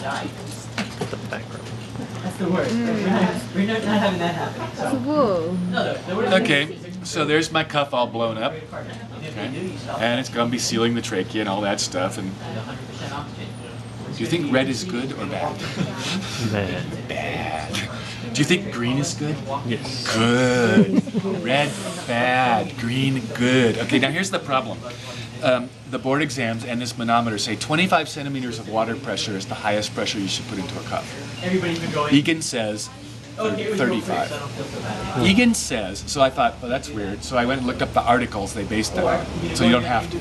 The background. That's the worst. We're not having that happen. Whoa. Okay, so there's my cuff all blown up. Okay. And it's going to be sealing the trachea and all that stuff. And do you think red is good or bad? Bad. Bad. Do you think green is good? Yes. Good. Red, bad. Green, good. Okay, now here's the problem. The board exams and this manometer say 25 centimeters of water pressure is the highest pressure you should put into a cuff. Everybody's been going. Egan says 35. Egan says, so I thought, well, that's weird. So I went and looked up the articles they based that on, so you don't have to.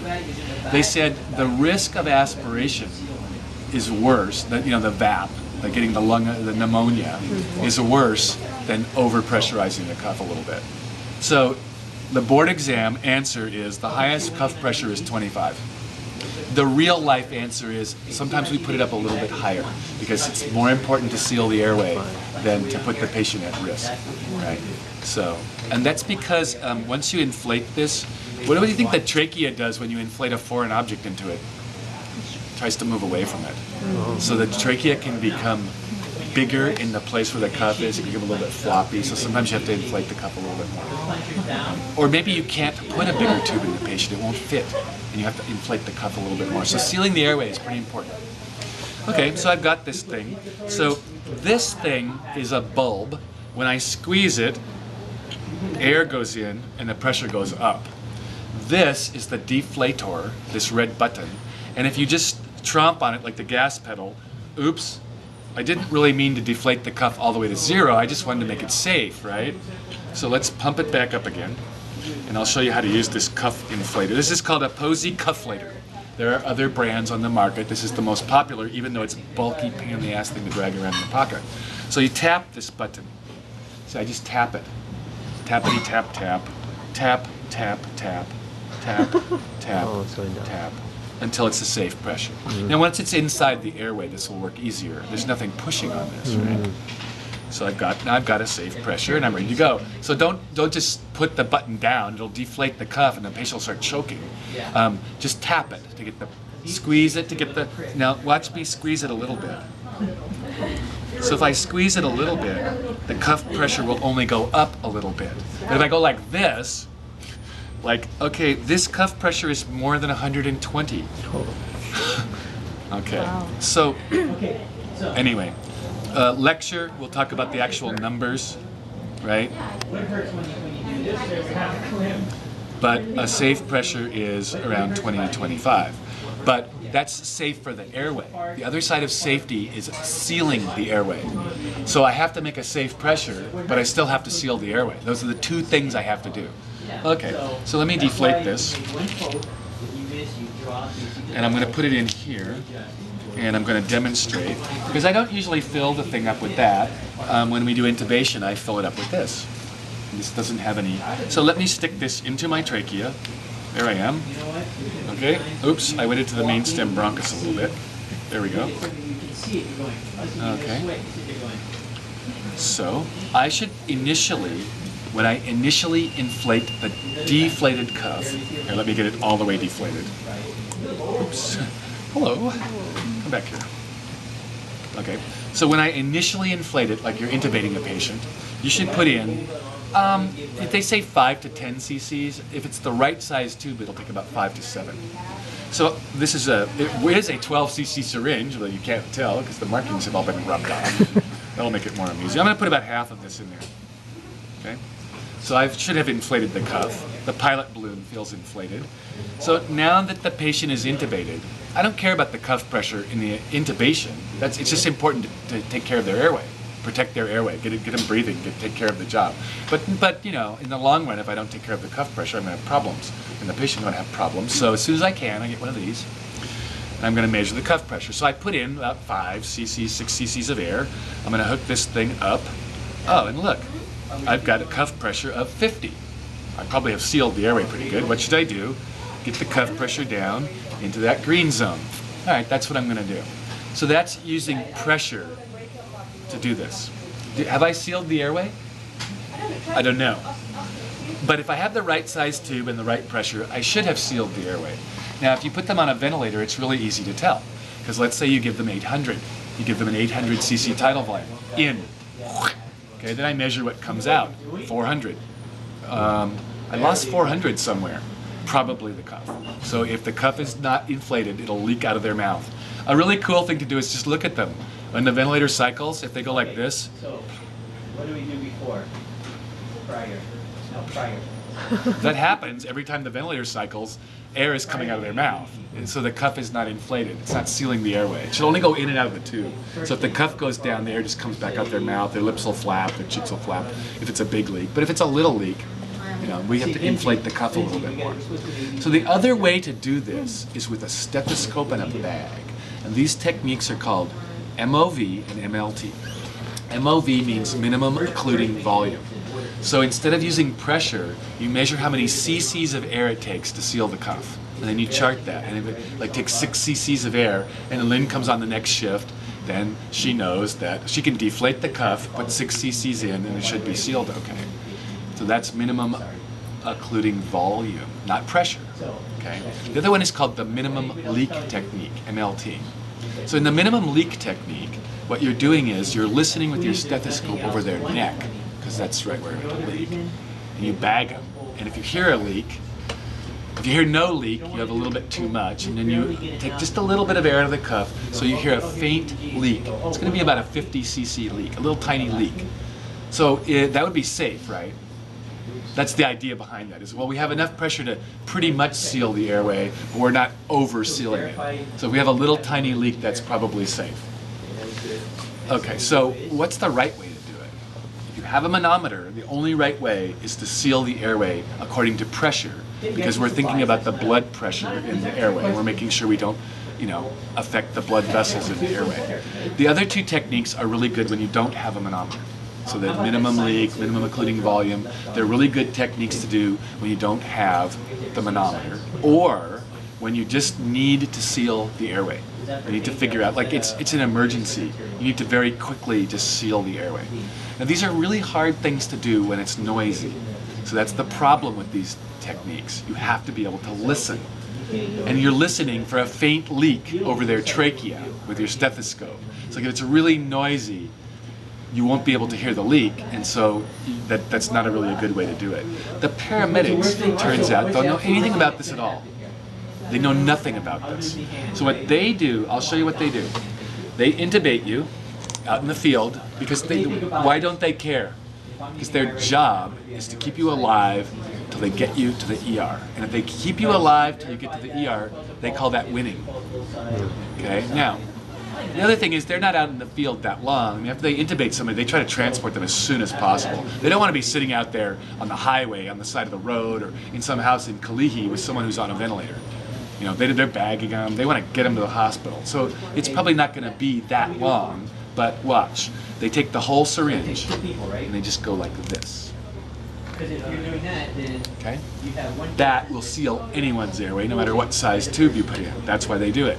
They said the risk of aspiration is worse, the VAP, like getting the pneumonia, is worse than overpressurizing the cuff a little bit. So the board exam answer is the highest cuff pressure is 25. The real life answer is sometimes we put it up a little bit higher because it's more important to seal the airway than to put the patient at risk, right? So, and that's because once you inflate this, what do you think the trachea does when you inflate a foreign object into it? It tries to move away from it. So the trachea can become bigger in the place where the cuff is. It can become a little bit floppy, so sometimes you have to inflate the cuff a little bit more. Or maybe you can't put a bigger tube in the patient, it won't fit, and you have to inflate the cuff a little bit more. So sealing the airway is pretty important. Okay, so I've got this thing. So this thing is a bulb. When I squeeze it, air goes in and the pressure goes up. This is the deflator, this red button, and if you just tromp on it like the gas pedal, oops, I didn't really mean to deflate the cuff all the way to 0, I just wanted to make it safe, right? So let's pump it back up again, and I'll show you how to use this cuff inflator. This is called a Posey Cufflator. There are other brands on the market. This is the most popular, even though it's a bulky, pain in the ass thing to drag around in the pocket. So you tap this button. So I just tap it. Tappity tap tap. Tap, tap, tap. Tap, tap, Oh, it's going down. tap. Until it's a safe pressure. Now once it's inside the airway, this will work easier. There's nothing pushing on this, right? So now I've got a safe pressure and I'm ready to go. So don't just put the button down, it'll deflate the cuff and the patient will start choking. Just tap it to get squeeze it to get now watch me squeeze it a little bit. So if I squeeze it a little bit, the cuff pressure will only go up a little bit. But if I go like this, okay, this cuff pressure is more than 120. Okay, Wow. so anyway, lecture, we'll talk about the actual numbers, right? But a safe pressure is around 20 to 25. But that's safe for the airway. The other side of safety is sealing the airway. So I have to make a safe pressure, but I still have to seal the airway. Those are the two things I have to do. Okay, so let me deflate this. And I'm going to put it in here. And I'm going to demonstrate. Because I don't usually fill the thing up with that. When we do intubation, I fill it up with this. And this doesn't have any. So let me stick this into my trachea. There I am. Okay, oops, I went into the main stem bronchus a little bit. There we go. Okay. So I should initially, when I initially inflate the deflated cuff, here, let me get it all the way deflated. Oops. Hello. Come back here. Okay. So when I initially inflate it, like you're intubating a patient, you should put in, if they say 5 to 10 cc's, if it's the right size tube, it'll take about 5 to 7. So this is it is a 12 cc syringe, though you can't tell because the markings have all been rubbed off. That'll make it more amusing. I'm going to put about half of this in there. Okay. So I should have inflated the cuff. The pilot balloon feels inflated. So now that the patient is intubated, I don't care about the cuff pressure in the intubation. It's just important to take care of their airway, protect their airway, get them breathing, take care of the job. But you know, in the long run, if I don't take care of the cuff pressure, I'm going to have problems, and the patient going to have problems. So as soon as I can, I get one of these, and I'm going to measure the cuff pressure. So I put in about 5 cc's, 6 cc's of air. I'm going to hook this thing up. Oh, and look, I've got a cuff pressure of 50. I probably have sealed the airway pretty good. What should I do? Get the cuff pressure down into that green zone. All right, that's what I'm going to do. So that's using pressure to do this. Have I sealed the airway? I don't know. But if I have the right size tube and the right pressure, I should have sealed the airway. Now, if you put them on a ventilator, it's really easy to tell. Because let's say you give them 800. You give them an 800 cc tidal volume. In. Okay, then I measure what comes out. 400. I lost 400 somewhere. Probably the cuff. So if the cuff is not inflated, it'll leak out of their mouth. A really cool thing to do is just look at them. When the ventilator cycles, if they go like this. So, what do we do before? Prior. No, prior. That happens every time the ventilator cycles, air is coming out of their mouth. And so the cuff is not inflated. It's not sealing the airway. It should only go in and out of the tube. So if the cuff goes down, the air just comes back out their mouth, their lips will flap, their cheeks will flap if it's a big leak. But if it's a little leak, we have to inflate the cuff a little bit more. So the other way to do this is with a stethoscope and a bag. And these techniques are called MOV and MLT. MOV means minimum occluding volume. So instead of using pressure, you measure how many cc's of air it takes to seal the cuff. And then you chart that. And if it takes 6 cc's of air and Lynn comes on the next shift, then she knows that she can deflate the cuff, put 6 cc's in, and it should be sealed okay. So that's minimum occluding volume, not pressure. Okay. The other one is called the minimum leak technique, MLT. So in the minimum leak technique, what you're doing is you're listening with your stethoscope over their neck, because that's right where it'll leak. And you bag them. And if you hear a leak, if you hear no leak, you have a little bit too much, and then you take just a little bit of air out of the cuff, so you hear a faint leak. It's going to be about a 50 cc leak, a little tiny leak. So that would be safe, right? That's the idea behind that, is, well, we have enough pressure to pretty much seal the airway, but we're not over sealing it. So if we have a little tiny leak, that's probably safe. Okay, so what's the right way to do it? If you have a manometer, the only right way is to seal the airway according to pressure, because we're thinking about the blood pressure in the airway. We're making sure we don't, affect the blood vessels in the airway. The other two techniques are really good when you don't have a manometer. So that minimum leak, minimum occluding volume, they're really good techniques to do when you don't have the manometer, or when you just need to seal the airway. You need to figure out, like it's an emergency. You need to very quickly just seal the airway. Now these are really hard things to do when it's noisy. So that's the problem with these techniques. You have to be able to listen. And you're listening for a faint leak over their trachea with your stethoscope. So if it's really noisy, you won't be able to hear the leak, and so that's not really a good way to do it. The paramedics, it turns out, don't know anything about this at all. They know nothing about this. So what they do, I'll show you what they do. They intubate you out in the field, because why don't they care? Because their job is to keep you alive till they get you to the ER. And if they keep you alive till you get to the ER, they call that winning. Okay, now, the other thing is they're not out in the field that long. I mean, after they intubate somebody, they try to transport them as soon as possible. They don't want to be sitting out there on the highway, on the side of the road, or in some house in Kalihi with someone who's on a ventilator. They're bagging them. They want to get them to the hospital. So it's probably not going to be that long, but watch. They take the whole syringe and they just go like this. Because if you're doing that, then okay? you have one. That will seal anyone's airway, no matter what size tube you put in. That's why they do it.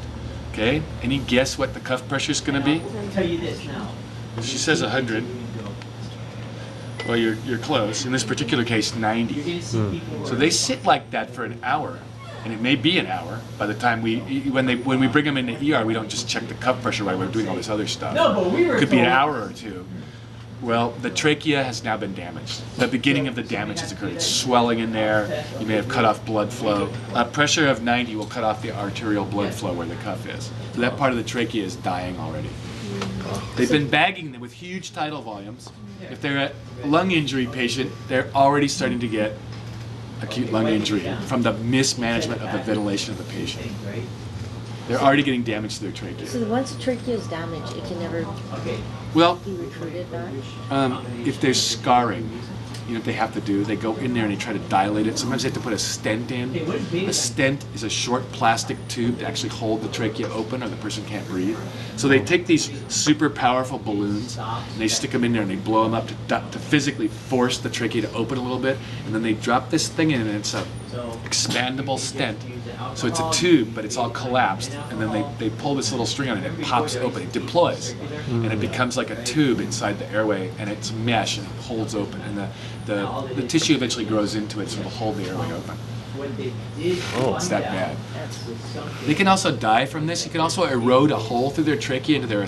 Okay? Any guess what the cuff pressure is going to be? I'll tell you this now. She says 100. Well, you're close. In this particular case, 90. So they sit like that for an hour, and it may be an hour by the time when we bring them into ER. We don't just check the cuff pressure while we're doing all this other stuff. No, but we were. It could be an hour or two. Well, the trachea has now been damaged. The beginning of the damage has occurred. It's swelling in there. You may have cut off blood flow. A pressure of 90 will cut off the arterial blood flow where the cuff is. So that part of the trachea is dying already. They've been bagging them with huge tidal volumes. If they're a lung injury patient, they're already starting to get acute lung injury from the mismanagement of the ventilation of the patient. They're already getting damage to their trachea. So once the trachea is damaged, it can never be recruited back? If there's scarring, what they have to do, they go in there and they try to dilate it. Sometimes they have to put a stent in. A stent is a short plastic tube to actually hold the trachea open, or the person can't breathe. So they take these super powerful balloons and they stick them in there and they blow them up to physically force the trachea to open a little bit, and then they drop this thing in, and it's a expandable stent. So it's a tube, but it's all collapsed, and then they pull this little string on it and it pops open, it deploys, and it becomes like a tube inside the airway, and it's mesh and it holds open, and the tissue eventually grows into it, so it'll hold the airway open. It's that bad. They can also die from this. You can also erode a hole through their trachea into their